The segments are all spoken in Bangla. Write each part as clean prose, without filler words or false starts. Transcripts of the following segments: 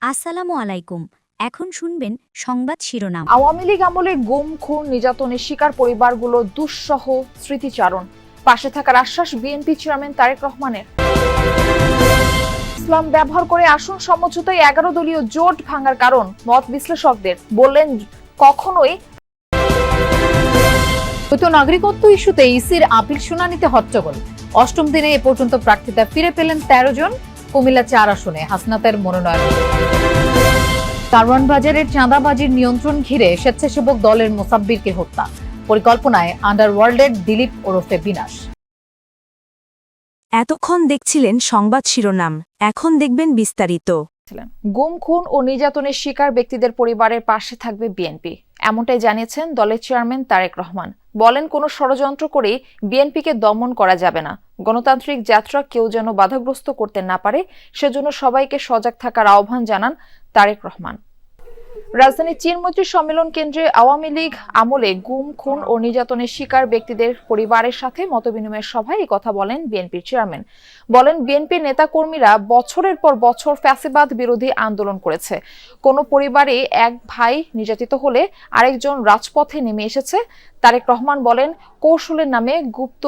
আসসালামু আলাইকুম। এখন শুনবেন সংবাদ শিরোনাম। আওয়ামী লীগ আমলে গুম, খুন, নির্যাতনের শিকার পরিবারগুলো দুঃসহ স্মৃতিচারণ। পাশে থাকার আশ্বাস বিএনপি চেয়ারম্যান তারেক রহমানের। ইসলাম ব্যবহার করে আসন সমঝোতায় 11 দলীয় জোট ভাঙার কারণ মত বিশ্লেষকদের, বললেন কখনোই। দ্বৈত নাগরিকত্ব ইস্যুতে ইসির আপিল শুনানিতে হট্টগোল। অষ্টম দিনে এ পর্যন্ত প্রার্থিতা ফিরে পেলেন 13 জন। কুমিল্লা 4 আসনে হাসনাতের মনোনয়ন। কারওয়ান বাজারের চাঁদাবাজির নিয়ন্ত্রণ ঘিরে স্বেচ্ছাসেবক দলের মোসাব্বিরকে হত্যা, পরিকল্পনায় আন্ডারওয়ার্ল্ডের দিলীপ ওরফে বিনাশ। এতক্ষণ দেখছিলেন সংবাদ শিরোনাম, এখন দেখবেন বিস্তারিত। গুম, খুন ও নির্যাতনের শিকার ব্যক্তিদের পরিবারের পাশে থাকবে বিএনপি, এমনটাই জানিয়েছেন দলের চেয়ারম্যান তারেক রহমান। বলেন, কোনো ষড়যন্ত্র করে বিএনপিকে দমন করা যাবে না। গণতান্ত্রিক যাত্রা কেউ যেন বাধাগ্রস্ত করতে না পারে, সেজন্য সবাইকে সজাগ থাকার আহ্বান জানান তারেক রহমান। রাজধানীর চীনমৈত্রী সম্মেলন কেন্দ্রে আওয়ামী লীগ আমলে গুম, খুন ও নির্যাতনের শিকার ব্যক্তিদের পরিবারের সাথে মতবিনিময় সভায় এই কথা বলেন বিএনপির চেয়ারম্যান। বলেন, বিএনপির নেতাকর্মীরা বছরের পর বছর ফ্যাসিবাদ বিরোধী আন্দোলন করেছে। কোনো পরিবারে এক ভাই নির্যাতিত হলে আরেকজন রাজপথে নেমে এসেছে। তারেক রহমান বলেন, কৌশলের নামে গুপ্ত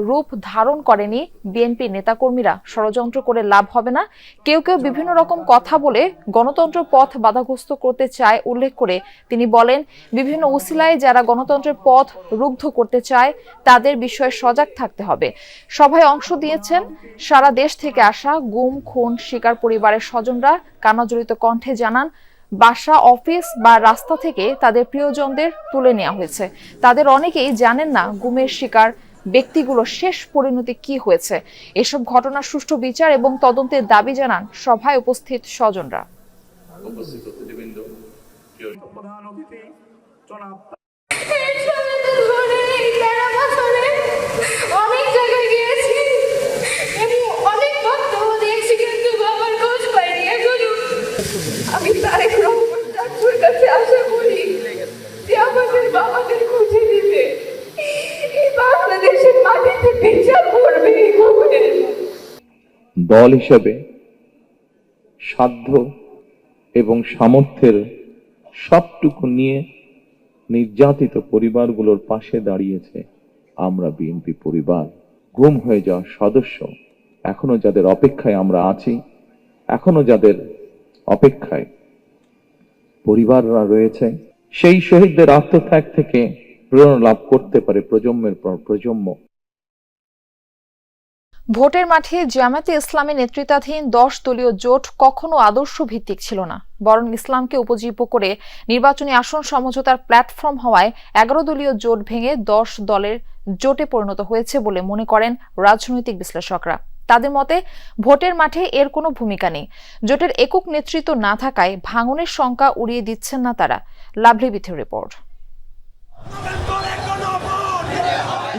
রূপ ধারণ করেনি বিএনপির নেতাকর্মীরা। ষড়যন্ত্র করে লাভ হবে না। কেউ কেউ বিভিন্ন রকম কথা বলে গণতন্ত্র পথ বাধাগ্রস্ত করতে চায় উল্লেখ করে তিনি বলেন, বিভিন্ন উসিলায় যারা গণতন্ত্রের পথ রুদ্ধ করতে চায় তাদের বিষয়ে সজাগ থাকতে হবে। সভায় অংশ দিয়েছেন সারা দেশ থেকে আসা গুম, খুন শিকার পরিবারের স্বজনরা। কান্নাজড়িত কণ্ঠে জানান, বাসা, অফিস বা রাস্তা থেকে তাদের প্রিয়জনদের তুলে নেওয়া হয়েছে। তাদের অনেকেই জানেন না গুমের শিকার ব্যক্তিগুলোর শেষ পরিণতি কি হয়েছে। এসব ঘটনার সুষ্ঠু বিচার এবং তদন্তের দাবি জানান সভায় উপস্থিত স্বজনরা। অনেক জায়গায় গিয়েছি, অনেক বক্তব্য দিয়েছি, কিন্তু বাবার খোঁজ পাইনি। এখনো আমি তারেক রহমানের কাছে আশা করি যে আমাদের বাবাদের খুঁজে দিবে, এই বাংলাদেশের মাটিতে বিচার করবে। দল হিসেবে সাধ্য এবং সামর্থ্যের সবটুকু নিয়ে নির্যাতিত পরিবারগুলোর পাশে দাঁড়িয়েছে আমরা বিএনপি পরিবার। গুম হয়ে যাওয়া সদস্য এখনো যাদের অপেক্ষায় আমরা আছি, এখনো যাদের অপেক্ষায় পরিবাররা রয়েছে, সেই শহীদদের আত্মত্যাগ থেকে প্রেরণা লাভ করতে পারে প্রজন্মের পর প্রজন্ম। ভোটের মাঠে জামায়াতে ইসলামী নেতৃত্বাধীন 10 দলীয় জোট কখনো আদর্শ ভিত্তিক ছিল না, বরং ইসলামকে উপজীব্য করে নির্বাচনী আসন সমঝোতার প্ল্যাটফর্ম হওয়ায় 11 দলীয় জোট ভেঙে 10 দলের জোটে পরিণত হয়েছে বলে মনে করেন রাজনৈতিক বিশ্লেষকরা। তাদের মতে, ভোটের মাঠে এর কোনো ভূমিকা নেই। জোটের একক নেতৃত্ব না থাকায় ভাঙনের শঙ্কা উড়িয়ে দিচ্ছেন না তারা। Lovely বিথের report.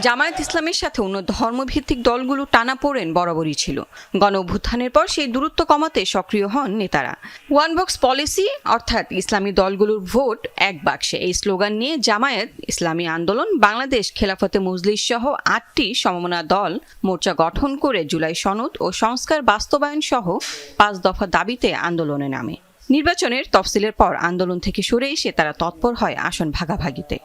জামায়াত ইসলামের সাথে অন্য ধর্মভিত্তিক দলগুলো টানাপোড়েন বরাবরই ছিল। গণ অভ্যুত্থানের পর সেই দূরত্ব কমাতে সক্রিয় হন নেতারা। ওয়ান বক্স পলিসি, অর্থাৎ ইসলামী দলগুলোর ভোট এক বাক্সে, এই স্লোগান নিয়ে জামায়াত ইসলামী আন্দোলন, বাংলাদেশ খেলাফতে মজলিস সহ 8টি সমমনা দল মোর্চা গঠন করে জুলাই সনদ ও সংস্কার বাস্তবায়ন সহ 5 দফা দাবিতে আন্দোলনে নামে। নির্বাচনের তফসিলের পর আন্দোলন থেকে সরে এসে তারা তৎপর হয় আসন ভাগাভাগিতে।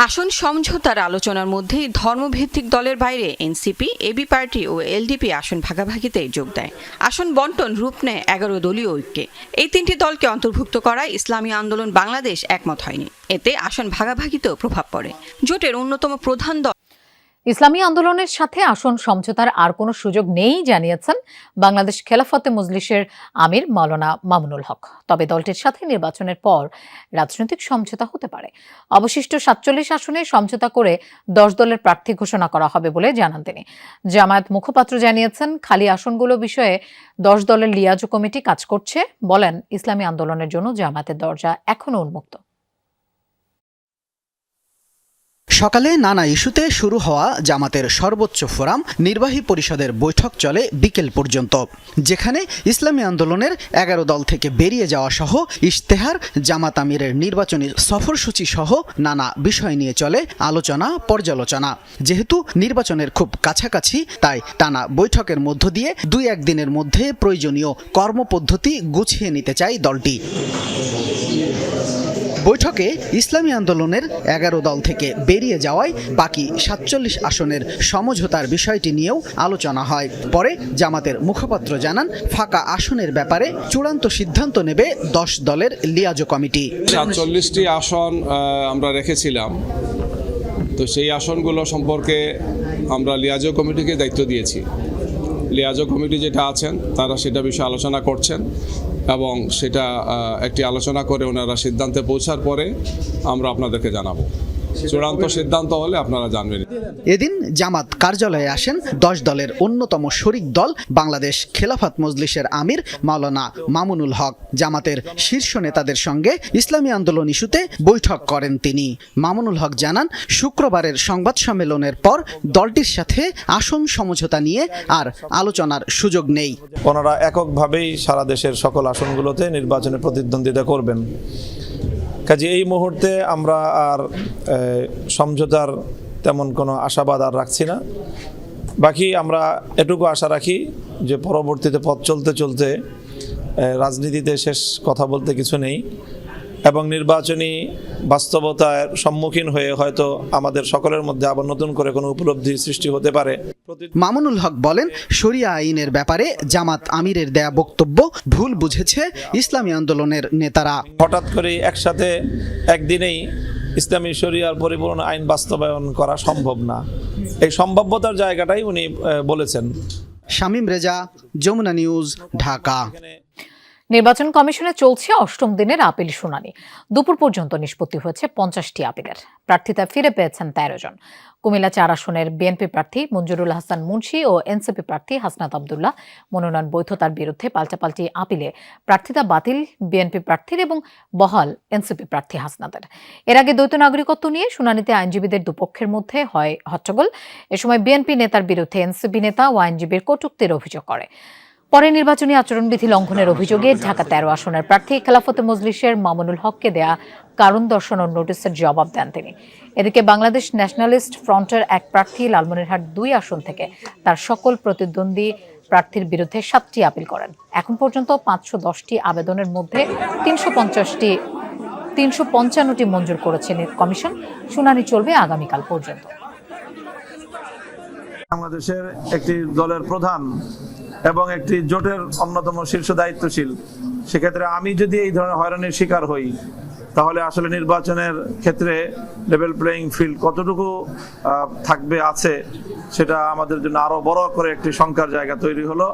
আসন সমঝোতার আলোচনার মধ্যেই ধর্মভিত্তিক দলের বাইরে এনসিপি, এবি পার্টি ও এলডিপি আসন ভাগাভাগিতে যোগ দেয়। আসন বন্টন রূপ নেয় 11 দলীয় ঐক্যে। এই 3টি দলকে অন্তর্ভুক্ত করায় ইসলামী আন্দোলন বাংলাদেশ একমত হয়নি। এতে আসন ভাগাভাগিতেও প্রভাব পড়ে। জোটের অন্যতম প্রধান দল ইসলামী আন্দোলনের সাথে আসন সমঝোতার আর কোনো সুযোগ নেই জানিয়েছেন বাংলাদেশ খেলাফতে মজলিসের আমির মাওলানা মামুনুল হক। তবে দলটির সাথে নির্বাচনের পর রাজনৈতিক সমঝোতা হতে পারে। অবশিষ্ট 47 আসনে সমঝোতা করে 10 দলের প্রার্থী ঘোষণা করা হবে বলে জানান তিনি। জামায়াত মুখপাত্র জানিয়েছেন, খালি আসনগুলো বিষয়ে 10 দলের লিয়াজো কমিটি কাজ করছে। বলেন, ইসলামী আন্দোলনের জন্য জামায়াতের দরজা এখনো উন্মুক্ত। সকালে নানা ইস্যুতে শুরু হওয়া জামাতের সর্বোচ্চ ফোরাম নির্বাহী পরিষদের বৈঠক চলে বিকেল পর্যন্ত, যেখানে ইসলামী আন্দোলনের 11 দল থেকে বেরিয়ে যাওয়া সহ ইশতেহার, জামাত আমিরের নির্বাচনী সফরসূচি সহ নানা বিষয় নিয়ে চলে আলোচনা পর্যালোচনা। যেহেতু নির্বাচনের খুব কাছাকাছি, তাই টানা বৈঠকের মধ্য দিয়ে 2-1 দিনের মধ্যে প্রয়োজনীয় কর্মপদ্ধতি গুছিয়ে নিতে চায় দলটি। বৈঠকে ইসলামী আন্দোলনের 11 দল থেকে বেরিয়ে যাওয়ায় বাকি 47 আসনের সমঝোতার বিষয়টি নিয়েও আলোচনা হয়। পরে জামাতের মুখপাত্র জানান, ফাঁকা আসনের ব্যাপারে চূড়ান্ত সিদ্ধান্ত নেবে 10 দলের লিয়াজো কমিটি। 47টি আসন আমরা রেখেছিলাম, তো সেই আসনগুলো সম্পর্কে আমরা লিয়াজো কমিটিকে দায়িত্ব দিয়েছি। লিয়াজো কমিটি যেটা আছেন তারা সেটা বিষয়ে আলোচনা করছেন এবং সেটা একটি আলোচনা করে ওনারা সিদ্ধান্তে পৌঁছার পরে আমরা আপনাদেরকে জানাবো। চূড়ান্ত সিদ্ধান্ত হলে আপনারা জানবেন। এদিন জামাত কার্যালয়ে আসেন 10 দলের অন্যতম শরিক দল বাংলাদেশ খেলাফত মজলিসের আমির মাওলানা মামুনুল হক। জামাতের শীর্ষ নেতাদের সঙ্গে ইসলামী আন্দোলন ইস্যুতে বৈঠক করেন তিনি। মামুনুল হক জানান, শুক্রবারের সংবাদ সম্মেলনের পর দলটির সাথে আসন সমঝোতা নিয়ে আর আলোচনার সুযোগ নেই। ওনারা এককভাবেই সারা দেশের সকল আসনগুলোতে নির্বাচনে প্রতিদ্বন্দ্বিতা করবেন। কাজে এই মুহূর্তে আমরা আর সমঝোতার তেমন কোনো আশাবাদ আর রাখছি না। বাকি আমরা এটুকু আশা রাখি যে পরবর্তীতে পথ চলতে চলতে রাজনীতিতে শেষ কথা বলতে কিছু নেই এবং নির্বাচনী বাস্তবতার সম্মুখীন হয়ে হয়তো আমাদের সকলের মধ্যে আবার নতুন করে কোনো উপলব্ধির সৃষ্টি হতে পারে। মামুনুল হক বলেন, শরিয়া আইনের ব্যাপারে জামাত আমিরের দেয়া বক্তব্য ভুল বুঝেছে ইসলামী আন্দোলনের নেতারা। হঠাৎ করে একসাথে একদিনেই ইসলামী শরিয়ার পরিপূর্ণ আইন বাস্তবায়ন করা সম্ভব না, এই সম্ভাব্যতার জায়গাটাই উনি বলেছেন। শামীম রেজা, যমুনা নিউজ, ঢাকা। নির্বাচন কমিশনে চলছে 8ম দিনের আপিল শুনানি। দুপুর পর্যন্ত নিষ্পত্তি হয়েছে 50টি আপিলের। প্রার্থিতা ফিরে পেয়েছেন 13 জন। কুমিল্লা 4 আসনের বিএনপি প্রার্থী মঞ্জুরুল হাসান মুন্সি ও এনসিপি প্রার্থী হাসনাত আব্দুল্লাহ মনোনয়ন বৈধতার বিরুদ্ধে পাল্টাপাল্টি আপিলে প্রার্থিতা বাতিল বিএনপি প্রার্থীর এবং বহাল এনসিপি প্রার্থী হাসনাতের। এর আগে দ্বৈত নাগরিকত্ব নিয়ে শুনানিতে আইনজীবীদের দুপক্ষের মধ্যে হয় হট্টগোল। এ সময় বিএনপি নেতার বিরুদ্ধে এনসিপি নেতা ও আইনজীবীর কটূক্তির অভিযোগ করে। পরে নির্বাচনী আচরণবিধি লঙ্ঘনের অভিযোগে ঢাকা 13 আসনের প্রার্থী খেলাফতে মজলিসের মামুনুল হককে দেয়া কারণ দর্শানোর নোটিশের জবাব দেন তিনি। এদিকে বাংলাদেশ ন্যাশনালিস্ট ফ্রন্টের এক প্রার্থী লালমনিরহাট 2 আসন থেকে তার সকল প্রতিদ্বন্দ্বী প্রার্থীর বিরুদ্ধে 7টি আপিল করেন। এখন পর্যন্ত 510টি আবেদনের মধ্যে 355টি মঞ্জুর করেছেন কমিশন। শুনানি চলবে আগামীকাল পর্যন্ত। বাংলাদেশের একটি দলের প্রধান এবং একটি জোটের অন্যতম শীর্ষ দায়িত্বশীল, সেক্ষেত্রে আমি যদি এই ধরনের হয়রানির শিকার হই, তাহলে আসলে নির্বাচনের ক্ষেত্রে লেভেল প্লেইং ফিল্ড কতটুকু থাকবে আছে, সেটা আমাদের জন্য আরো বড় করে একটি শঙ্কার জায়গা তৈরি হলো।